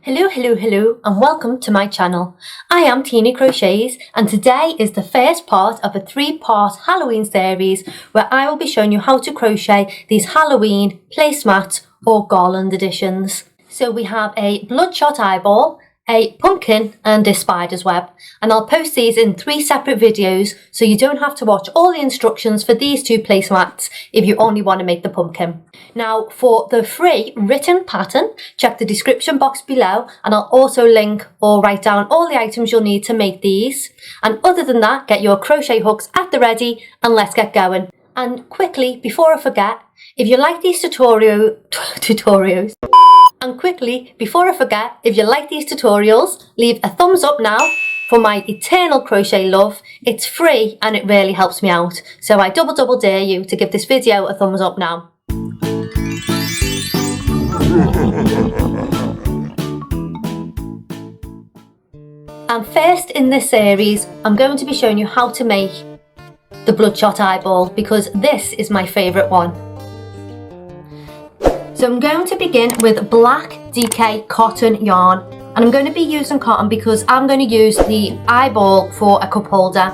Hello and welcome to my channel. I am Tina Crochets and today is the first part of a 3-part Halloween series where I will be showing you how to crochet these Halloween placemats or garland editions. So we have a bloodshot eyeball, a pumpkin and a spider's web, and I'll post these in 3 separate videos so you don't have to watch all the instructions for these 2 placemats if you only want to make the pumpkin. Now for the free written pattern, check the description box below and I'll also link or write down all the items you'll need to make these. And other than that, get your crochet hooks at the ready and let's get going. And quickly, before I forget, if you like these tutorials, leave a thumbs up now for my eternal crochet love. It's free and it really helps me out. So I double dare you to give this video a thumbs up now. And first in this series, I'm going to be showing you how to make the bloodshot eyeball because this is my favourite one. So I'm going to begin with black decor cotton yarn, and I'm going to be using cotton because I'm going to use the eyeball for a cup holder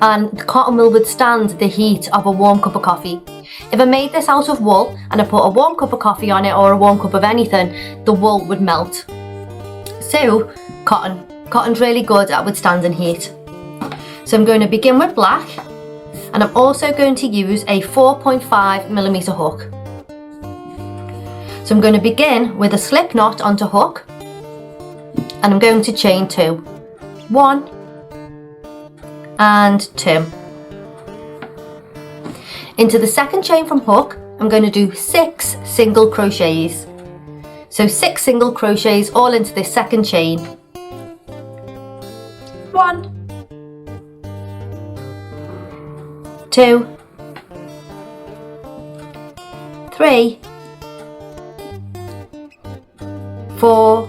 and the cotton will withstand the heat of a warm cup of coffee. If I made this out of wool and I put a warm cup of coffee on it or a warm cup of anything, the wool would melt. So cotton's really good at withstanding heat. So I'm going to begin with black and I'm also going to use a 4.5mm hook. So I'm going to begin with a slip knot onto hook and I'm going to chain 2. 1 and 2. Into the second chain from hook, I'm going to do 6 single crochets. So 6 single crochets all into this second chain. 1, 2, 3, 4,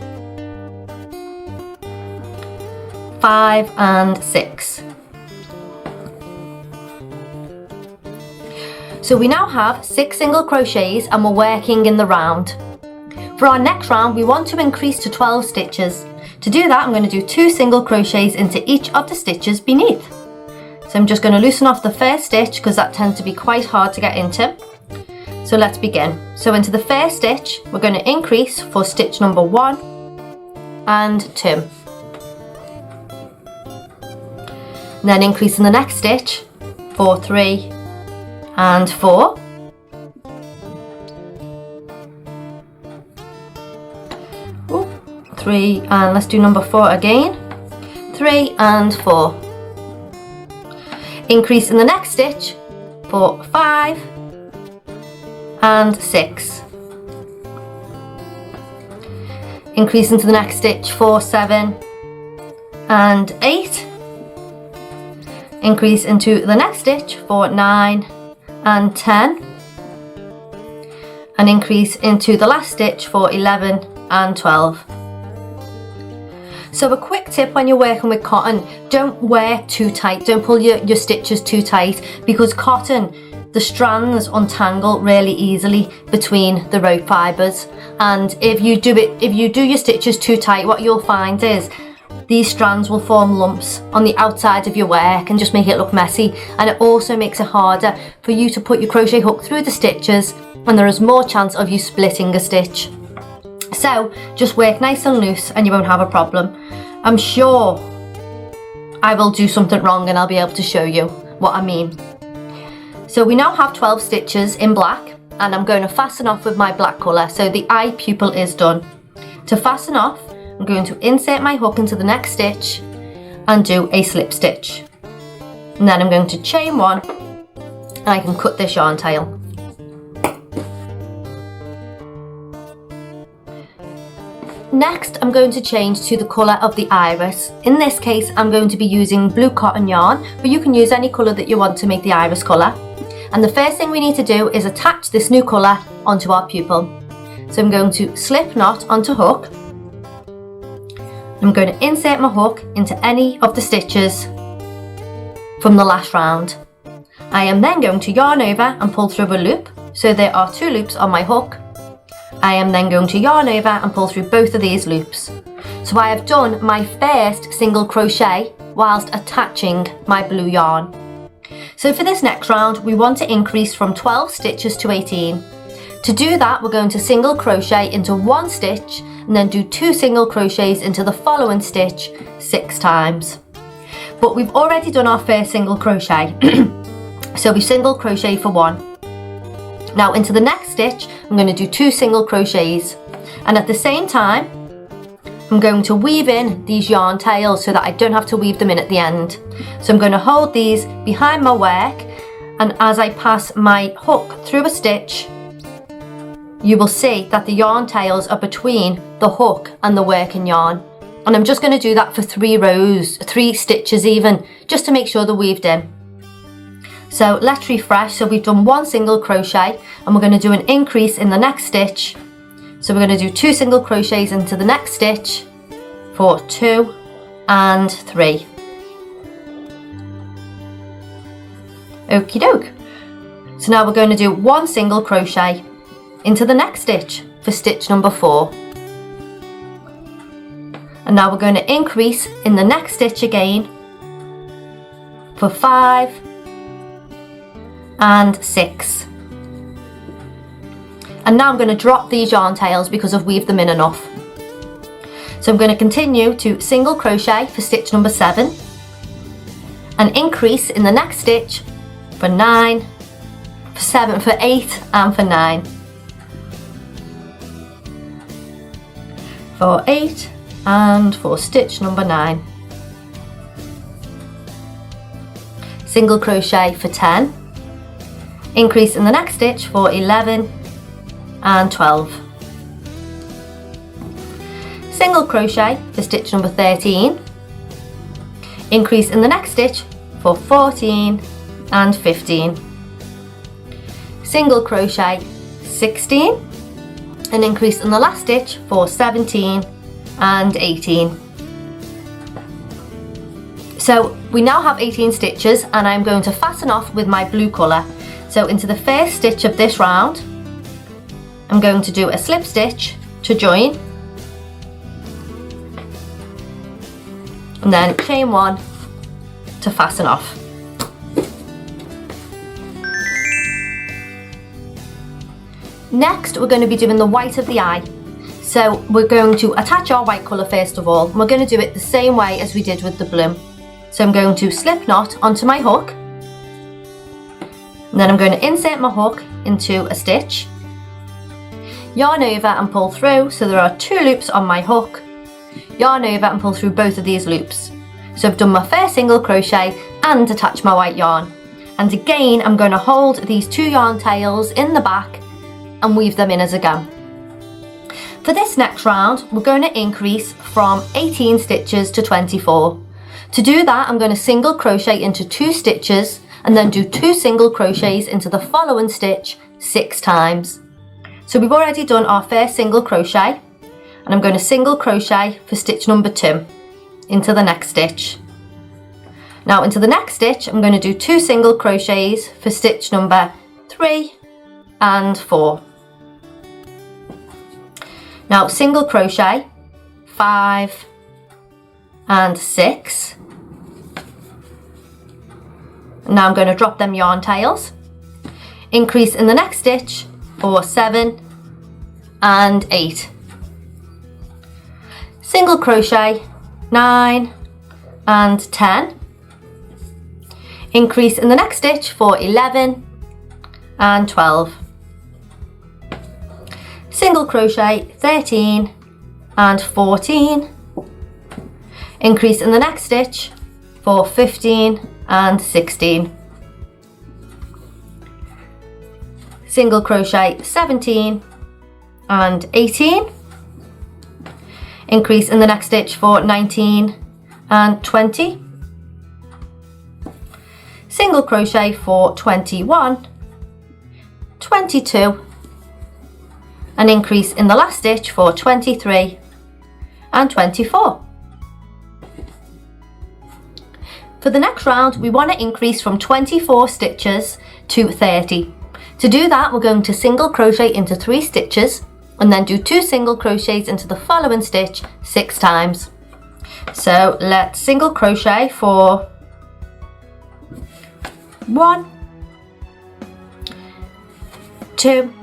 5 and 6. So we now have 6 single crochets and we're working in the round. For our next round we want to increase to 12 stitches. To do that I'm going to do 2 single crochets into each of the stitches beneath. So I'm just going to loosen off the first stitch because that tends to be quite hard to get into. So let's begin. So into the first stitch we're going to increase for stitch number 1 and 2. And then increase in the next stitch for 3 and 4. Ooh, 3 and let's do number 4 again. 3 and 4. Increase in the next stitch for 5 and 6. Increase into the next stitch for 7 and 8. Increase into the next stitch for 9 and 10. And increase into the last stitch for 11 and 12. So a quick tip when you're working with cotton, don't work too tight, don't pull your stitches too tight because cotton, the strands untangle really easily between the rope fibres, and if you do your stitches too tight, what you'll find is these strands will form lumps on the outside of your work and just make it look messy, and it also makes it harder for you to put your crochet hook through the stitches and there is more chance of you splitting a stitch. So just work nice and loose and you won't have a problem. I'm sure I will do something wrong and I'll be able to show you what I mean. So we now have 12 stitches in black and I'm going to fasten off with my black colour. So the eye pupil is done. To fasten off, I'm going to insert my hook into the next stitch and do a slip stitch. And then I'm going to chain 1 and I can cut this yarn tail. Next, I'm going to change to the colour of the iris. In this case, I'm going to be using blue cotton yarn, but you can use any colour that you want to make the iris colour. And the first thing we need to do is attach this new colour onto our pupil. So I'm going to slip knot onto hook. I'm going to insert my hook into any of the stitches from the last round. I am then going to yarn over and pull through a loop. So there are 2 loops on my hook. I am then going to yarn over and pull through both of these loops. So I have done my first single crochet whilst attaching my blue yarn. So for this next round, we want to increase from 12 stitches to 18. To do that, we're going to single crochet into one stitch and then do 2 single crochets into the following stitch 6 times. But we've already done our first single crochet. So we single crochet for 1. Now into the next stitch, I'm going to do 2 single crochets, and at the same time, I'm going to weave in these yarn tails so that I don't have to weave them in at the end. So I'm going to hold these behind my work, and as I pass my hook through a stitch, you will see that the yarn tails are between the hook and the working yarn. And I'm just going to do that for 3 rows, 3 stitches even, just to make sure they're weaved in. So let's refresh. So we've done 1 single crochet and we're going to do an increase in the next stitch. So we're going to do 2 single crochets into the next stitch for 2 and 3. Okie doke. So now we're going to do 1 single crochet into the next stitch for stitch number 4. And now we're going to increase in the next stitch again for 5 and 6. And now I'm going to drop these yarn tails because I've weaved them in enough. So I'm going to continue to single crochet for stitch number 7 and increase in the next stitch for 9, for 7, for 8 and for 9. For 8 and for stitch number 9. Single crochet for 10. Increase in the next stitch for 11 and 12. Single crochet for stitch number 13. Increase in the next stitch for 14 and 15. Single crochet 16 and increase in the last stitch for 17 and 18. So we now have 18 stitches and I'm going to fasten off with my blue colour. So into the first stitch of this round, I'm going to do a slip stitch to join, and then chain 1 to fasten off. Next, we're going to be doing the white of the eye. So we're going to attach our white colour first of all. We're going to do it the same way as we did with the blue. So I'm going to slip knot onto my hook, and then I'm going to insert my hook into a stitch, yarn over and pull through. So there are 2 loops on my hook, yarn over and pull through both of these loops. So I've done my first single crochet and attach my white yarn. And again, I'm going to hold these 2 yarn tails in the back and weave them in as I go. For this next round, we're going to increase from 18 stitches to 24. To do that, I'm going to single crochet into 2 stitches and then do 2 single crochets into the following stitch 6 times. So we've already done our first single crochet, and I'm going to single crochet for stitch number 2 into the next stitch. Now into the next stitch, I'm going to do 2 single crochets for stitch number 3 and 4. Now single crochet 5 and 6. Now I'm going to drop them yarn tails, increase in the next stitch for 7 and 8. Single crochet 9 and 10. Increase in the next stitch for 11 and 12. Single crochet 13 and 14. Increase in the next stitch for 15 and 16. Single crochet 17 and 18. Increase in the next stitch for 19 and 20. Single crochet for 21, 22, and increase in the last stitch for 23 and 24. For the next round, we want to increase from 24 stitches to 30. To do that, we're going to single crochet into 3 stitches and then do 2 single crochets into the following stitch 6 times. So let's single crochet for 1, 2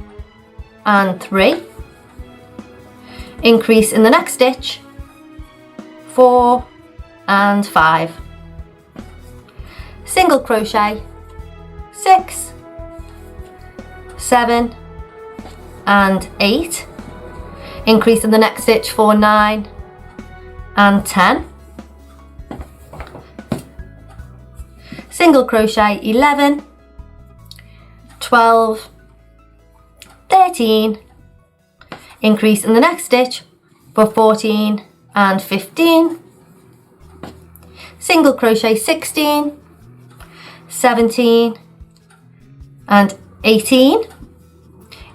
and 3, increase in the next stitch 4 and 5, single crochet 6, 7 and 8, increase in the next stitch for 9 and 10, single crochet 11, 12, 13, increase in the next stitch for 14 and 15, single crochet 16, 17 and 18,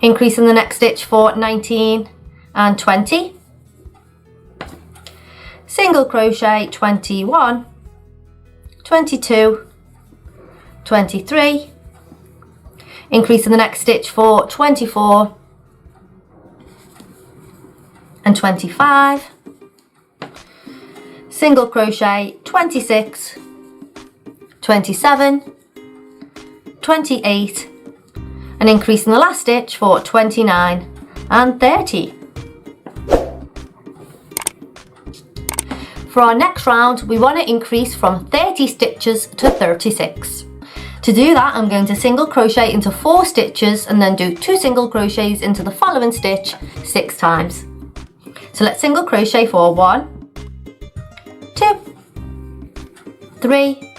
increase in the next stitch for 19 and 20, single crochet 21, 22, 23, increase in the next stitch for 24 and 25, single crochet 26, 27, 28, and increase in the last stitch for 29 and 30. For our next round, we want to increase from 30 stitches to 36. To do that, I'm going to single crochet into 4 stitches and then do 2 single crochets into the following stitch 6 times. So let's single crochet for 1, 2, 3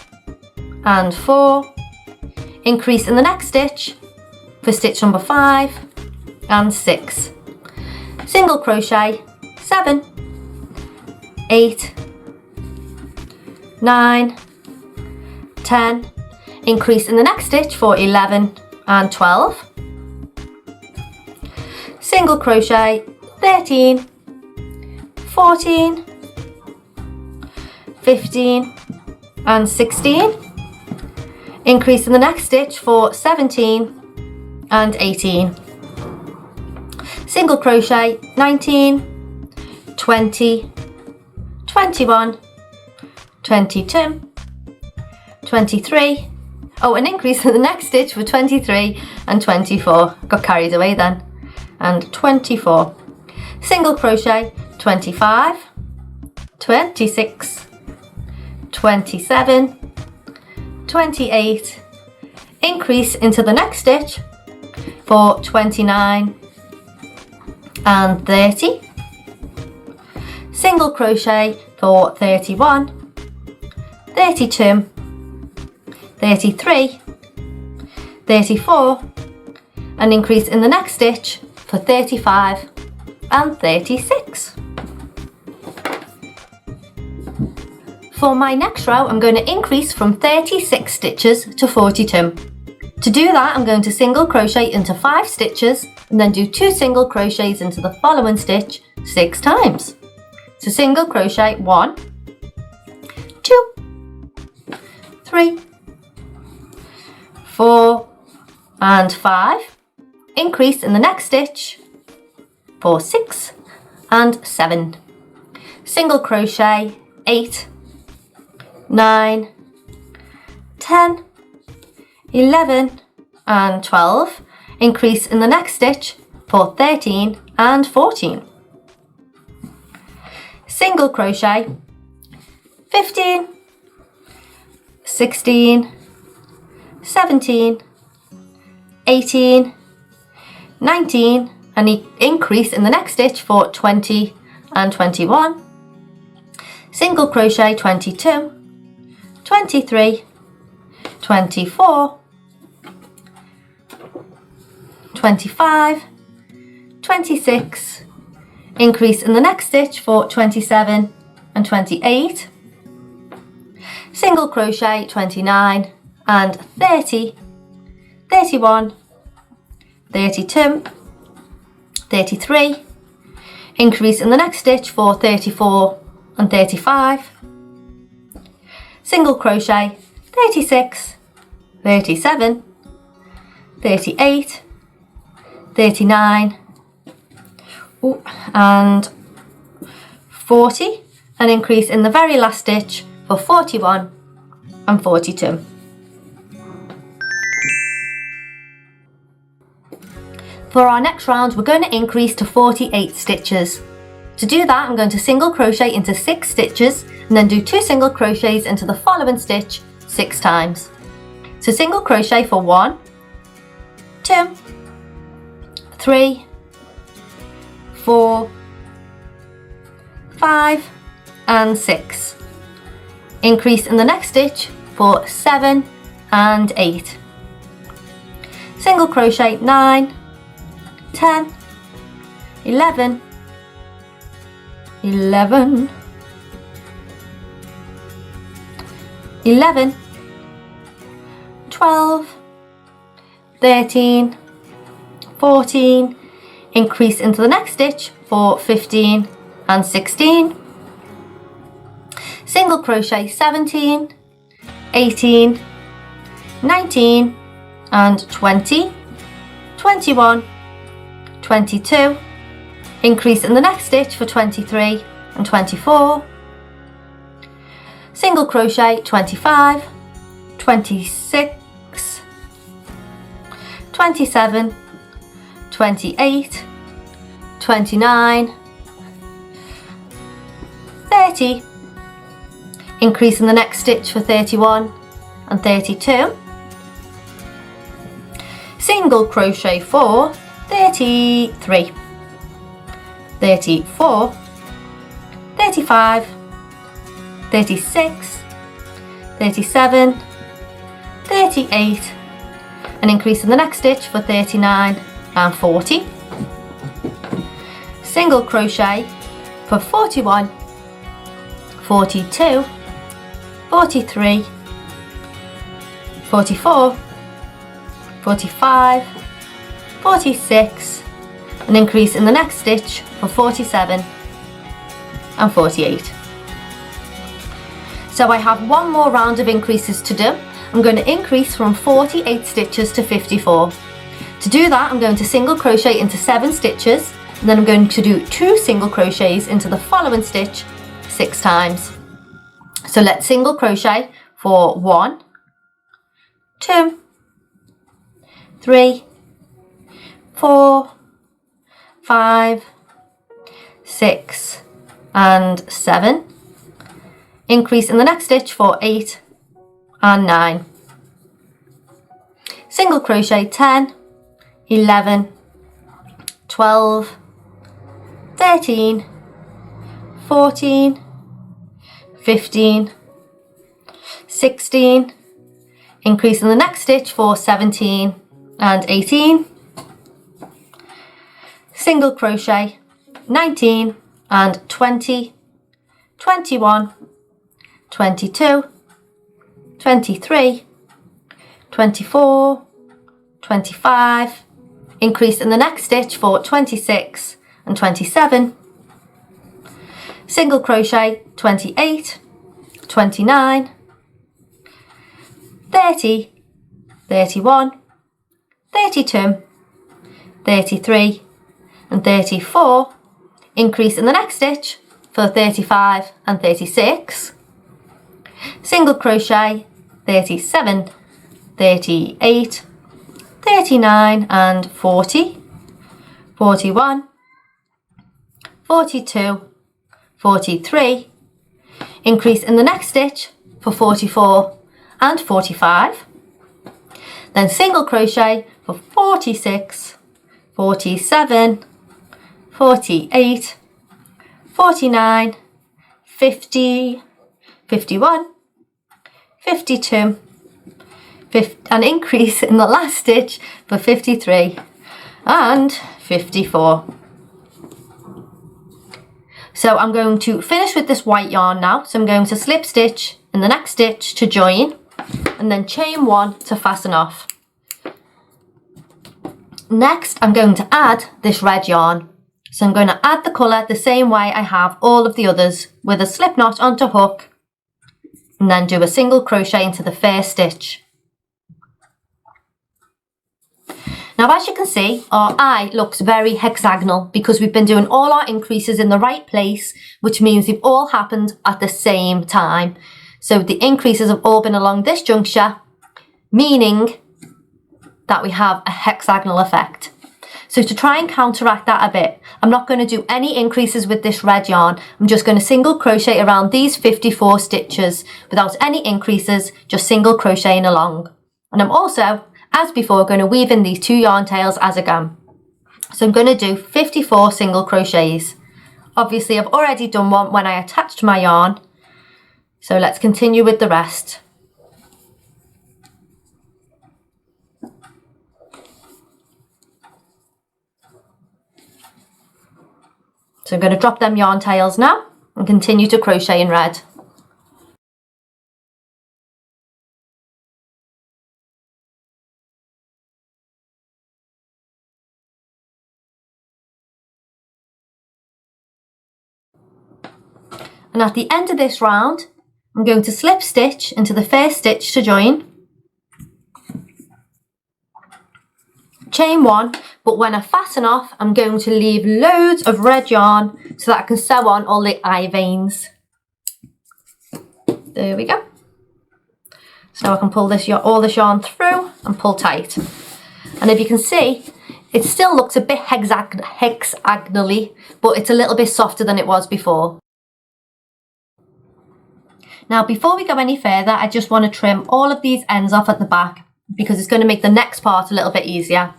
and 4, increase in the next stitch for stitch number 5 and 6, single crochet 7, 8, 9, 10, increase in the next stitch for 11 and 12, single crochet 13, 14, 15 and 16, increase in the next stitch for 17 and 18, single crochet 19, 20, 21, 22, 23, an increase in the next stitch for 23 and 24, got carried away then, and 24, single crochet 25, 26, 27, 28, increase into the next stitch for 29 and 30, single crochet for 31, 32, 33, 34, and increase in the next stitch for 35 and 36. For my next row, I'm going to increase from 36 stitches to 42. To do that, I'm going to single crochet into 5 stitches and then do 2 single crochets into the following stitch 6 times. So single crochet 1, 2, 3, 4 and 5, increase in the next stitch for 6 and 7, single crochet 8, 9, 10, 11 and 12, increase in the next stitch for 13 and 14, single crochet 15, 16, 17, 18, 19, and increase in the next stitch for 20 and 21, single crochet 22, 23, 24, 25, 26, increase in the next stitch for 27 and 28, single crochet 29 and 30, 31, 32, 33, increase in the next stitch for 34 and 35, single crochet 36, 37, 38, 39, and 40, and increase in the very last stitch for 41 and 42. For our next round, we're going to increase to 48 stitches. To do that, I'm going to single crochet into 6 stitches and then do 2 single crochets into the following stitch 6 times. So single crochet for 1, 2, 3, 4, 5 and 6. Increase in the next stitch for 7 and 8. Single crochet 9, 10, 11, 11, 11, 12, 13, 14, increase into the next stitch for 15 and 16, single crochet 17, 18, 19 and 20, 21, 22, increase in the next stitch for 23 and 24, single crochet 25, 26, 27, 28, 29, 30, increase in the next stitch for 31 and 32, single crochet for 33, 34, 35, 36, 37, 38, and increase in the next stitch for 39 and 40, single crochet for 41, 42, 43, 44, 45, 46, and increase in the next stitch for 47 and 48. So I have one more round of increases to do. I'm going to increase from 48 stitches to 54. To do that, I'm going to single crochet into 7 stitches, and then I'm going to do 2 single crochets into the following stitch 6 times. So let's single crochet for 1, 2, 3, 4, 5, 6 and 7. Increase in the next stitch for 8 and 9. Single crochet 10, 11, 12, 13, 14, 15, 16, increase in the next stitch for 17 and 18, single crochet 19 and 20, 21, 22, 23, 24, 25, increase in the next stitch for 26 and 27, single crochet 28, 29, 30, 31, 32, 33 and 34, increase in the next stitch for 35 and 36, single crochet 37, 38, 39 and 40, 41, 42, 43, increase in the next stitch for 44 and 45, then single crochet for 46, 47, 48, 49, 50, 51, 52, and increase in the last stitch for 53 and 54. So I'm going to finish with this white yarn now. So I'm going to slip stitch in the next stitch to join and then chain 1 to fasten off. Next, I'm going to add this red yarn. So I'm going to add the colour the same way I have all of the others, with a slip knot onto hook and then do a single crochet into the first stitch. Now, as you can see, our eye looks very hexagonal because we've been doing all our increases in the right place, which means they've all happened at the same time. So the increases have all been along this juncture, meaning that we have a hexagonal effect. So to try and counteract that a bit, I'm not going to do any increases with this red yarn. I'm just going to single crochet around these 54 stitches without any increases, just single crocheting along. And I'm also, as before, going to weave in these 2 yarn tails as a gum. So I'm going to do 54 single crochets. Obviously, I've already done one when I attached my yarn. So let's continue with the rest. So I'm going to drop them yarn tails now and continue to crochet in red. And at the end of this round, I'm going to slip stitch into the first stitch to join. Chain 1, but when I fasten off, I'm going to leave loads of red yarn so that I can sew on all the eye veins. There we go. So I can pull this all this yarn through and pull tight. And if you can see, it still looks a bit hexagonally, but it's a little bit softer than it was before. Now, before we go any further, I just want to trim all of these ends off at the back because it's going to make the next part a little bit easier.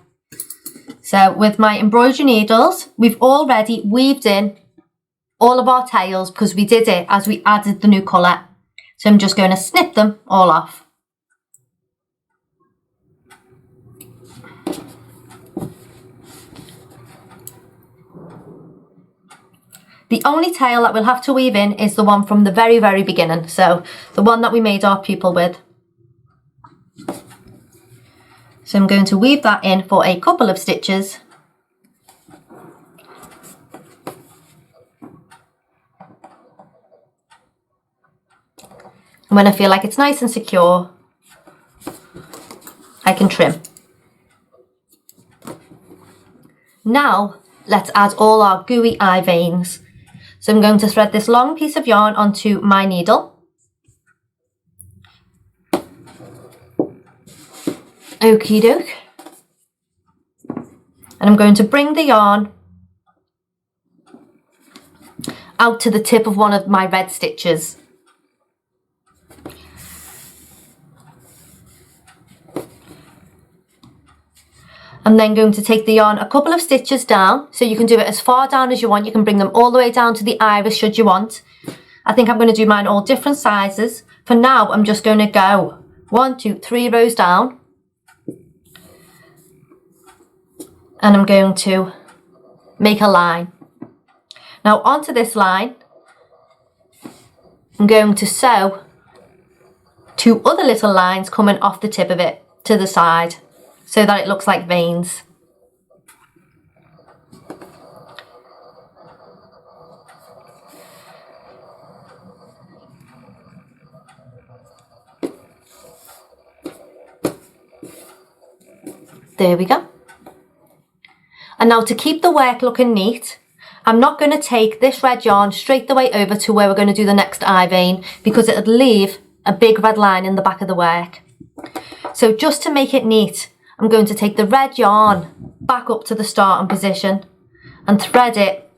So with my embroidery needles, we've already weaved in all of our tails because we did it as we added the new colour. So I'm just going to snip them all off. The only tail that we'll have to weave in is the one from the very, very beginning. So the one that we made our pupil with. So I'm going to weave that in for a couple of stitches. And when I feel like it's nice and secure, I can trim. Now, let's add all our gooey eye veins. So I'm going to thread this long piece of yarn onto my needle. Okie doke. And I'm going to bring the yarn out to the tip of one of my red stitches. I'm then going to take the yarn a couple of stitches down, so you can do it as far down as you want. You can bring them all the way down to the iris should you want. I think I'm going to do mine all different sizes. For now, I'm just going to go 1, 2, 3 rows down. And I'm going to make a line. Now onto this line, I'm going to sew 2 other little lines coming off the tip of it to the side so that it looks like veins. There we go. And now to keep the work looking neat, I'm not going to take this red yarn straight the way over to where we're going to do the next eye vein because it would leave a big red line in the back of the work. So just to make it neat, I'm going to take the red yarn back up to the starting position and thread it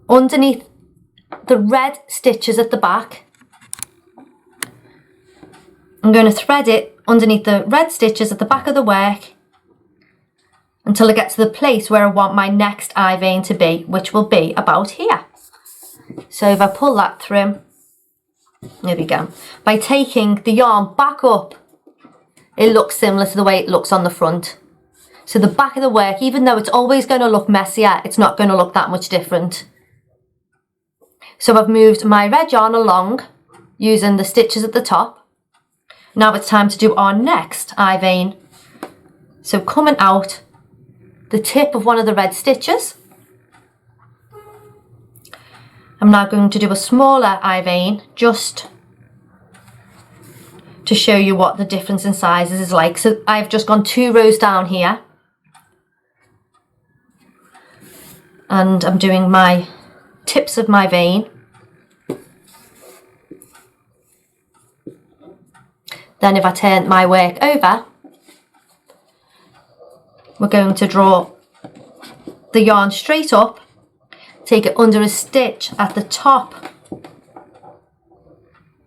underneath the red stitches at the back. I'm going to thread it underneath the red stitches at the back of the work until I get to the place where I want my next eye vein to be, which will be about here. So if I pull that through, there we go. By taking the yarn back up, it looks similar to the way it looks on the front. So the back of the work, even though it's always going to look messier, it's not going to look that much different. So I've moved my red yarn along using the stitches at the top. Now it's time to do our next eye vein. So coming out the tip of one of the red stitches, I'm now going to do a smaller eye vein just to show you what the difference in sizes is like. So I've just gone 2 rows down here, and I'm doing my tips of my vein. Then if I turn my work over, we're going to draw the yarn straight up, take it under a stitch at the top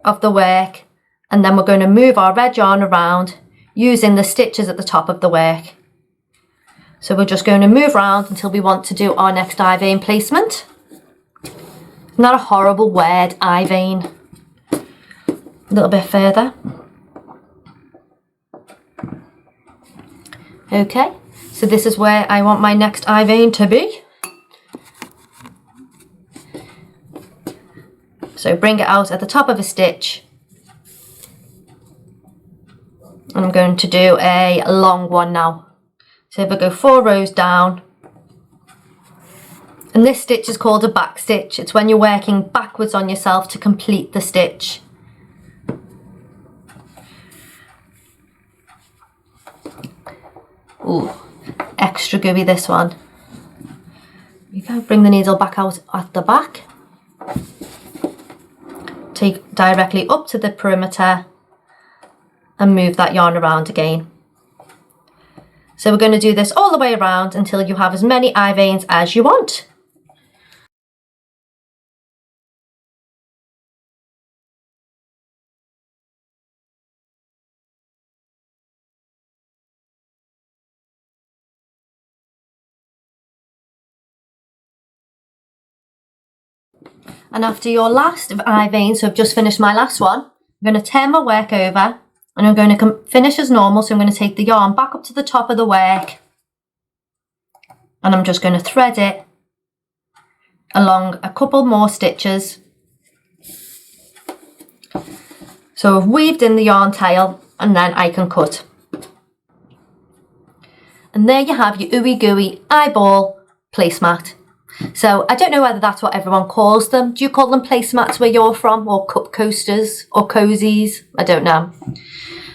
of the work, and then we're going to move our red yarn around using the stitches at the top of the work. So we're just going to move around until we want to do our next eye vein placement. Isn't that a horrible word, eye vein? A little bit further. Okay, so this is where I want my next eye vein to be. So bring it out at the top of a stitch. And I'm going to do a long one now. So if I go 4 rows down, and this stitch is called a back stitch. It's when you're working backwards on yourself to complete the stitch. Ooh, extra gooey this one. You can bring the needle back out at the back. Take directly up to the perimeter and move that yarn around again. So we're going to do this all the way around until you have as many eye veins as you want. And after your last eye vein, so I've just finished my last one, I'm going to turn my work over and I'm going to finish as normal. So I'm going to take the yarn back up to the top of the work and I'm just going to thread it along a couple more stitches. So I've weaved in the yarn tail and then I can cut. And there you have your ooey gooey eyeball placemat. So I don't know whether that's what everyone calls them. Do you call them placemats where you're from, or cup coasters or cozies? I don't know.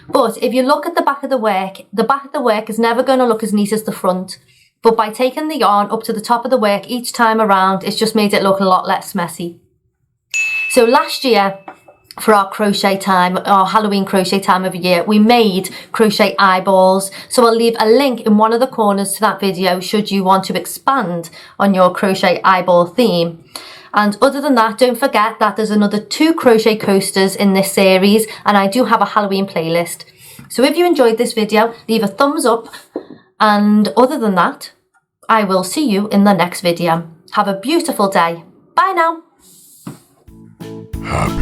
But if you look at the back of the work is never going to look as neat as the front. But by taking the yarn up to the top of the work each time around, it's just made it look a lot less messy. So last year, for our crochet time, our Halloween crochet time of year, we made crochet eyeballs. So I'll leave a link in one of the corners to that video should you want to expand on your crochet eyeball theme. And other than that, don't forget that there's another 2 crochet coasters in this series, and I do have a Halloween playlist. So if you enjoyed this video, leave a thumbs up, and other than that, I will see you in the next video. Have a beautiful day. Bye now. Happy